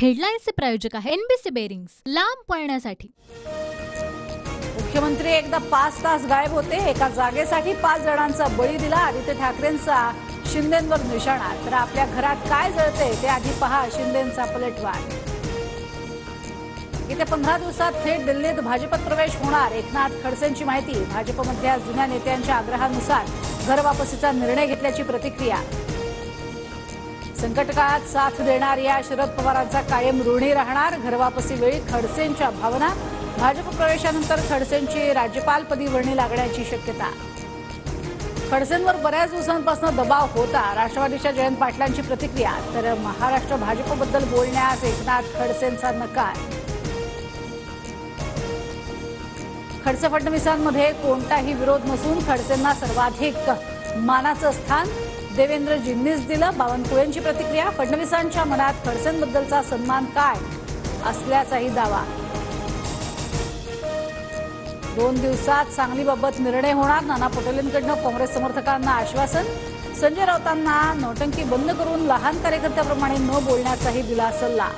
हेडलाईन्सचे प्रायोजक आहे NBC bearings, लांब पळण्यासाठी। मुख्यमंत्री एकदा 5 तास गायब होते। एका जागेसाठी 5 जणांचा बळी दिला। आदित्य ठाकरेंचा शिंदेंवर निशाणा। तर आपल्या घरात काय जळते ते आधी पहा, शिंदेंचा पलटवार। येत्या 15 दिवसात थेट दिल्लीत भाजपत प्रवेश होणार। एकनाथ खडसेंची माहिती। भाजपमधल्या जुन्या नेत्यांच्या आग्रहानुसार घरवापसीचा निर्णय घेतल्याची प्रतिक्रिया। संकटकाळात साथ देणाऱ्या शरद पवारांचा कायम ऋणी राहणार। घरवापसी वेळी खडसेंच्या भावना। भाजप प्रवेशानंतर खडसेंची राज्यपालपदी वर्णी लागण्याची शक्यता। खडसेंवर बऱ्याच दिवसांपासून दबाव होता। राष्ट्रवादीच्या जयंत पाटलांची प्रतिक्रिया। तर महाराष्ट्र भाजपबद्दल बोलण्यास एकनाथ खडसेंचा नकार। खडसे फडणवीसांमध्ये कोणताही विरोध नसून खडसेंना सर्वाधिक मानाचं स्थान देवेंद्रजींनीच दिलं। बावनकुळेंची प्रतिक्रिया। फडणवीसांच्या मनात खडसेंबद्दलचा सन्मान काय असल्याचाही दावा। 2 दिवसात सांगलीबाबत निर्णय होणार। नाना पटोलेंकडून काँग्रेस समर्थकांना आश्वासन। संजय राऊतांना नौटंकी बंद करून लहान कार्यकर्त्याप्रमाणे न बोलण्याचाही दिला सल्ला।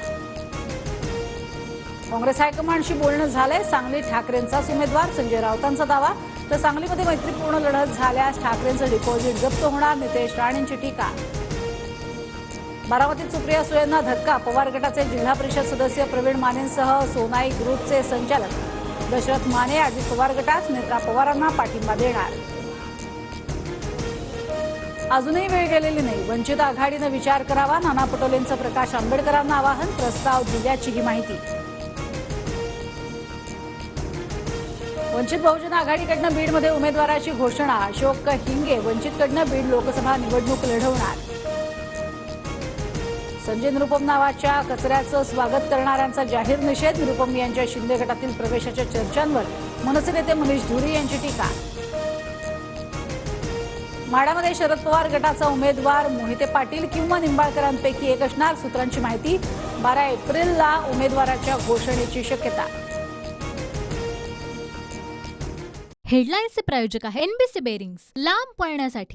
काँग्रेस हायकमांडशी बोलणं झालंय। सांगलीत ठाकरेंचाच उमेदवार, संजय राऊतांचा दावा। तर सांगलीमध्ये मैत्रीपूर्ण लढत झाल्यास ठाकरेंचं डिपॉझिट जप्त होणार, नितेश राणेंची टीका। बारामतीत सुप्रिया सुळेंना धक्का। पवार गटाचे जिल्हा परिषद सदस्य प्रवीण मानेंसह सोनाई ग्रुपचे संचालक दशरथ माने अजित पवार गटात नेत्रा पवारांना पाठिंबा देणार। अजूनही वेळ गेलेली नाही, वंचित आघाडीनं विचार करावा। नाना पटोलेंचं प्रकाश आंबेडकरांना आवाहन। प्रस्ताव दिल्याचीही माहिती। वंचित बहुजन आघाडीकडनं बीडमध्ये उमेदवाराची घोषणा। अशोक हिंगे वंचितकडनं बीड लोकसभा निवडणूक लढवणार। संजय निरुपम नावाच्या कचऱ्याचं स्वागत करणाऱ्यांचा जाहीर निषेध। निरुपम यांच्या शिंदे गटातील प्रवेशाच्या चर्चांवर मनसे नेते मनीष धुरी यांची टीका। माढामध्ये शरद पवार गटाचा उमेदवार मोहिते पाटील किंवा निंबाळकरांपैकी एक असणार, सूत्रांची माहिती। 12 एप्रिलला उमेदवाराच्या घोषणेची शक्यता। हेडलाईन्सचे प्रायोजक आहे एनबीसी बेरिंग्स, लांब पळण्यासाठी।